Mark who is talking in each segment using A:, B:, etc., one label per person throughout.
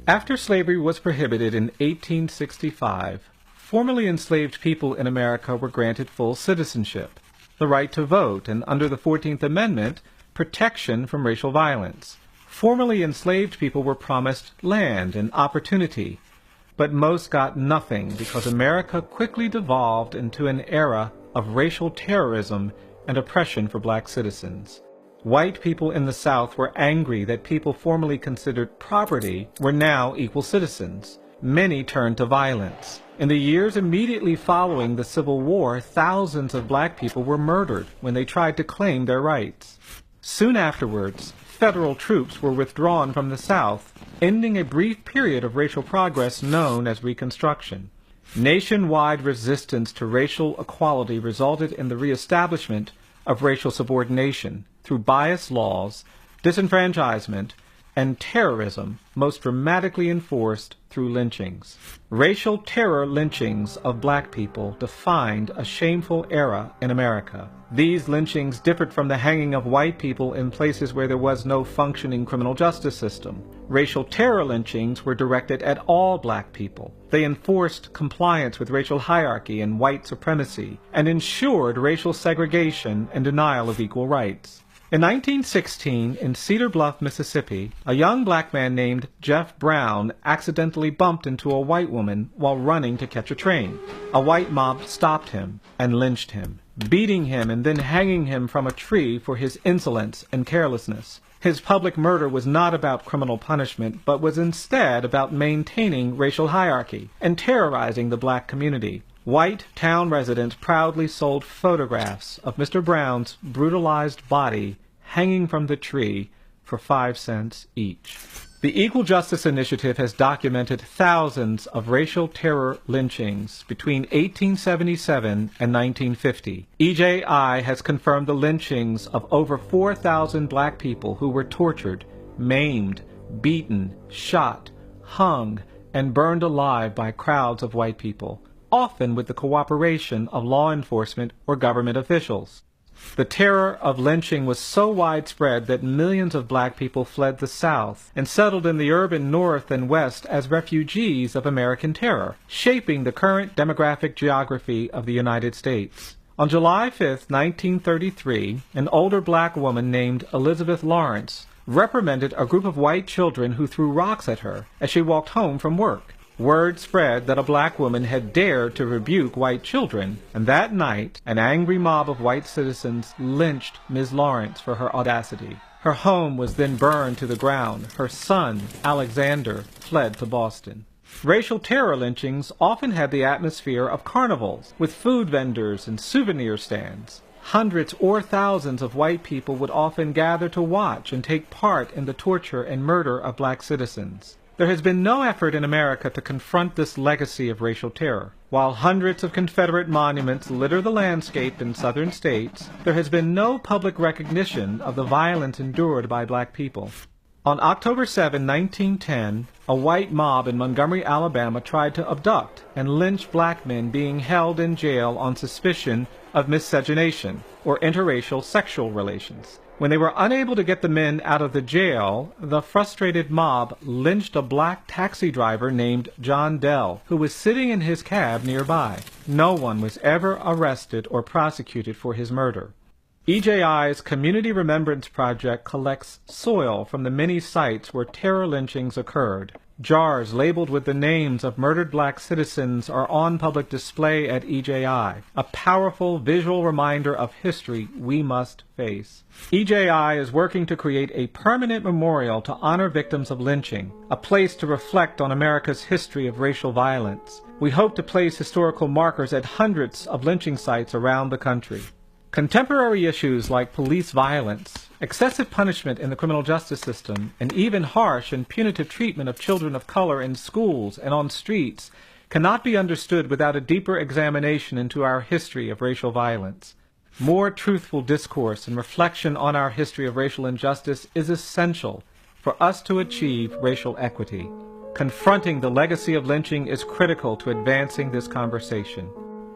A: After slavery was prohibited in 1865, formerly enslaved people in America were granted full citizenship, the right to vote, and under the 14th Amendment, protection from racial violence. Formerly enslaved people were promised land and opportunity, but most got nothing because America quickly devolved into an era of racial terrorism and oppression for black citizens. White people in the South were angry that people formerly considered property were now equal citizens. Many turned to violence. In the years immediately following the Civil War, thousands of black people were murdered when they tried to claim their rights. Soon afterwards, federal troops were withdrawn from the South, ending a brief period of racial progress known as Reconstruction. Nationwide resistance to racial equality resulted in the reestablishment of racial subordination through biased laws, disenfranchisement, and terrorism, most dramatically enforced through lynchings. Racial terror lynchings of black people defined a shameful era in America. These lynchings differed from the hanging of white people in places where there was no functioning criminal justice system. Racial terror lynchings were directed at all black people. They enforced compliance with racial hierarchy and white supremacy, and ensured racial segregation and denial of equal rights. In 1916, in Cedar Bluff, Mississippi, a young black man named Jeff Brown accidentally bumped into a white woman while running to catch a train. A white mob stopped him and lynched him, beating him and then hanging him from a tree for his insolence and carelessness. His public murder was not about criminal punishment, but was instead about maintaining racial hierarchy and terrorizing the black community. White town residents proudly sold photographs of Mr. Brown's brutalized body hanging from the tree for 5 cents each. The Equal Justice Initiative has documented thousands of racial terror lynchings between 1877 and 1950. EJI has confirmed the lynchings of over 4,000 black people who were tortured, maimed, beaten, shot, hung, and burned alive by crowds of white people, often with the cooperation of law enforcement or government officials. The terror of lynching was so widespread that millions of black people fled the South and settled in the urban North and West as refugees of American terror, shaping the current demographic geography of the United States. On July 5, 1933, an older black woman named Elizabeth Lawrence reprimanded a group of white children who threw rocks at her as she walked home from work. Word spread that a black woman had dared to rebuke white children, and that night an angry mob of white citizens lynched Ms. Lawrence for her audacity. Her home was then burned to the ground. Her son, Alexander, fled to Boston. Racial terror lynchings often had the atmosphere of carnivals, with food vendors and souvenir stands. Hundreds or thousands of white people would often gather to watch and take part in the torture and murder of black citizens. There has been no effort in America to confront this legacy of racial terror. While hundreds of Confederate monuments litter the landscape in southern states, there has been no public recognition of the violence endured by black people. On October 7, 1910, a white mob in Montgomery, Alabama tried to abduct and lynch black men being held in jail on suspicion of miscegenation, or interracial sexual relations. When they were unable to get the men out of the jail, the frustrated mob lynched a black taxi driver named John Dell, who was sitting in his cab nearby. No one was ever arrested or prosecuted for his murder. EJI's Community Remembrance Project collects soil from the many sites where terror lynchings occurred. Jars labeled with the names of murdered black citizens are on public display at EJI, a powerful visual reminder of history we must face. EJI is working to create a permanent memorial to honor victims of lynching, a place to reflect on America's history of racial violence. We hope to place historical markers at hundreds of lynching sites around the country. Contemporary issues like police violence, excessive punishment in the criminal justice system, and even harsh and punitive treatment of children of color in schools and on streets cannot be understood without a deeper examination into our history of racial violence. More truthful discourse and reflection on our history of racial injustice is essential for us to achieve racial equity. Confronting the legacy of lynching is critical to advancing this conversation.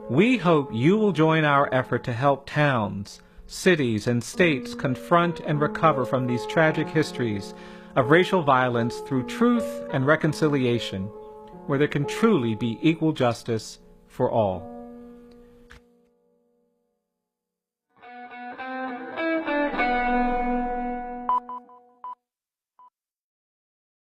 A: We hope you will join our effort to help towns, cities, and states confront and recover from these tragic histories of racial violence through truth and reconciliation, where there can truly be equal justice for all.